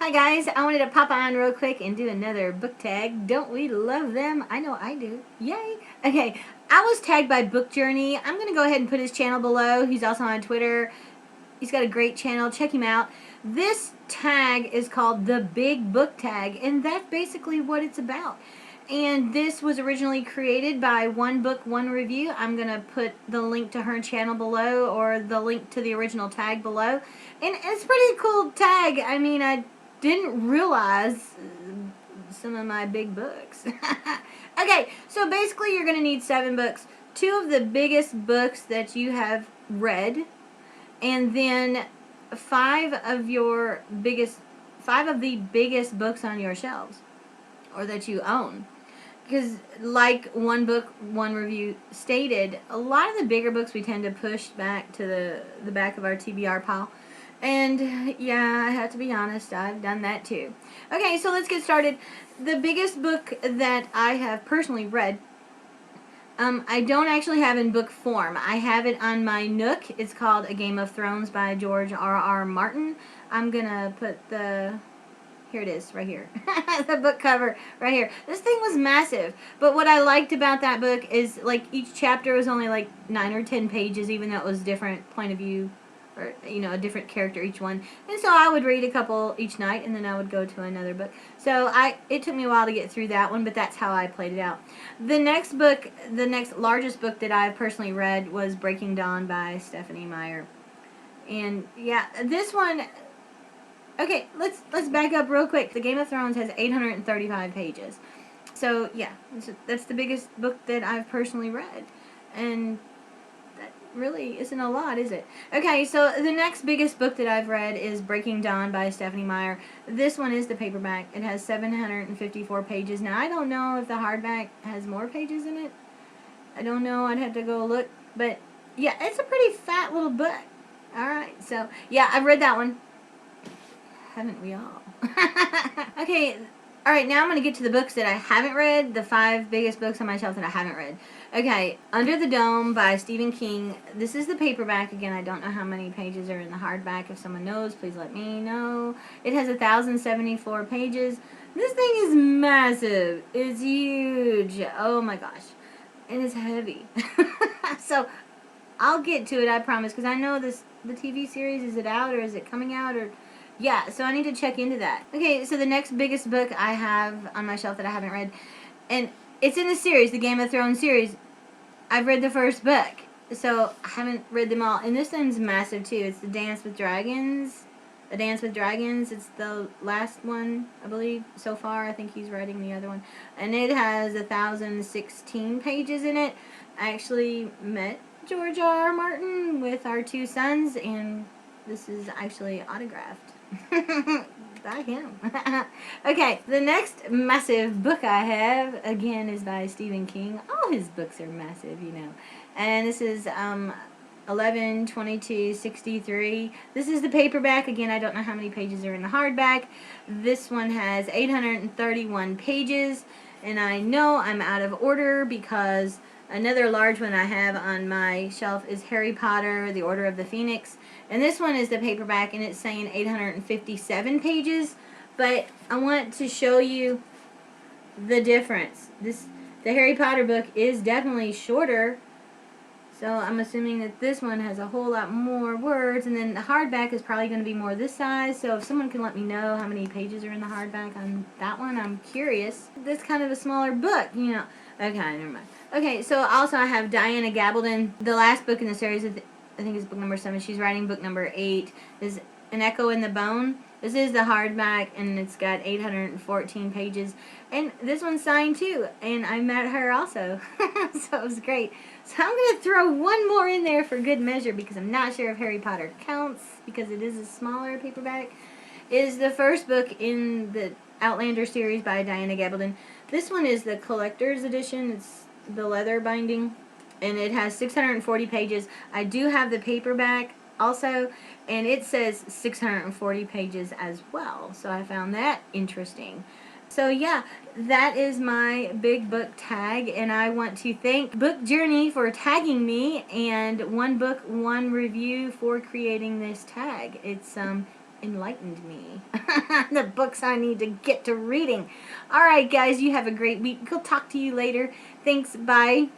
Hi guys, I wanted to pop on real quick and do another book tag. Don't we love them? I know I do. Yay! Okay, I was tagged by Book Journey. I'm going to go ahead and put his channel below. He's also on Twitter. He's got a great channel. Check him out. This tag is called the Big Book Tag, and that's basically what it's about. And this was originally created by One Book, One Review. I'm going to put the link to her channel below, or the link to the original tag below. And it's a pretty cool tag. I mean, I didn't realize some of my big books. Okay, so basically you're going to need 7 books. 2 of the biggest books that you have read, and then 5 of the biggest books on your shelves, or that you own. Because like One Book, One Review stated, a lot of the bigger books we tend to push back to the back of our TBR pile. And yeah, I have to be honest, I've done that too. Okay, so let's get started. The biggest book that I have personally read, I don't actually have in book form. I have it on my Nook. It's called A Game of Thrones by George R.R. Martin. I'm gonna put here it is, right here. The book cover, right here. This thing was massive. But what I liked about that book is, like, each chapter was only like 9 or 10 pages, even though it was different point of view, or, you know, a different character each one. And so I would read a couple each night, and then I would go to another book. So it took me a while to get through that one, but that's how I played it out. The next book, the next largest book that I've personally read was Breaking Dawn by Stephanie Meyer. And yeah, this one... Okay, let's back up real quick. The Game of Thrones has 835 pages. So, yeah, that's the biggest book that I've personally read. And that really isn't a lot, is it? Okay, so the next biggest book that I've read is Breaking Dawn by Stephanie Meyer. This one is the paperback. It has 754 pages. Now, I don't know if the hardback has more pages in it. I don't know. I'd have to go look. But, yeah, it's a pretty fat little book. Alright, so, yeah, I've read that one. Haven't we all? Okay, alright, now I'm going to get to the books that I haven't read, the 5 biggest books on my shelf that I haven't read. Okay, Under the Dome by Stephen King. This is the paperback. Again, I don't know how many pages are in the hardback. If someone knows, please let me know. It has 1,074 pages. This thing is massive. It's huge. Oh my gosh. And it's heavy. So, I'll get to it, I promise, because I know the TV series, is it out, or is it coming out, or... Yeah, so I need to check into that. Okay, so the next biggest book I have on my shelf that I haven't read, and it's in the series, the Game of Thrones series. I've read the first book, so I haven't read them all. And this one's massive too. It's The Dance with Dragons. A Dance with Dragons. It's the last one, I believe, so far. I think he's writing the other one. And it has 1,016 pages in it. I actually met George R.R. Martin with our 2 sons, and this is actually autographed. By him. Okay, the next massive book I have, again, is by Stephen King. All his books are massive, you know. And this is 11/22/63. This is the paperback. Again, I don't know how many pages are in the hardback. This one has 831 pages. And I know I'm out of order because another large one I have on my shelf is Harry Potter, The Order of the Phoenix. And this one is the paperback, and it's saying 857 pages. But I want to show you the difference. The Harry Potter book is definitely shorter. So I'm assuming that this one has a whole lot more words. And then the hardback is probably going to be more this size. So if someone can let me know how many pages are in the hardback on that one, I'm curious. This kind of a smaller book, you know. Okay, never mind. Okay, so also I have Diana Gabaldon. The last book in the series, I think it's book number 7. She's writing book number 8. Is An Echo in the Bone. This is the hardback, and it's got 814 pages. And this one's signed too. And I met her also. So it was great. So I'm going to throw one more in there for good measure, because I'm not sure if Harry Potter counts, because it is a smaller paperback. Is the first book in the Outlander series by Diana Gabaldon. This one is the collector's edition. It's the leather binding, and it has 640 pages. I do have the paperback also, and it says 640 pages as well, so I found that interesting. So yeah, that is my big book tag, and I want to thank Book Journey for tagging me, and One Book, One Review for creating this tag. It's enlightened me. The books I need to get to reading. All right, guys, you have a great week. We'll talk to you later. Thanks. Bye.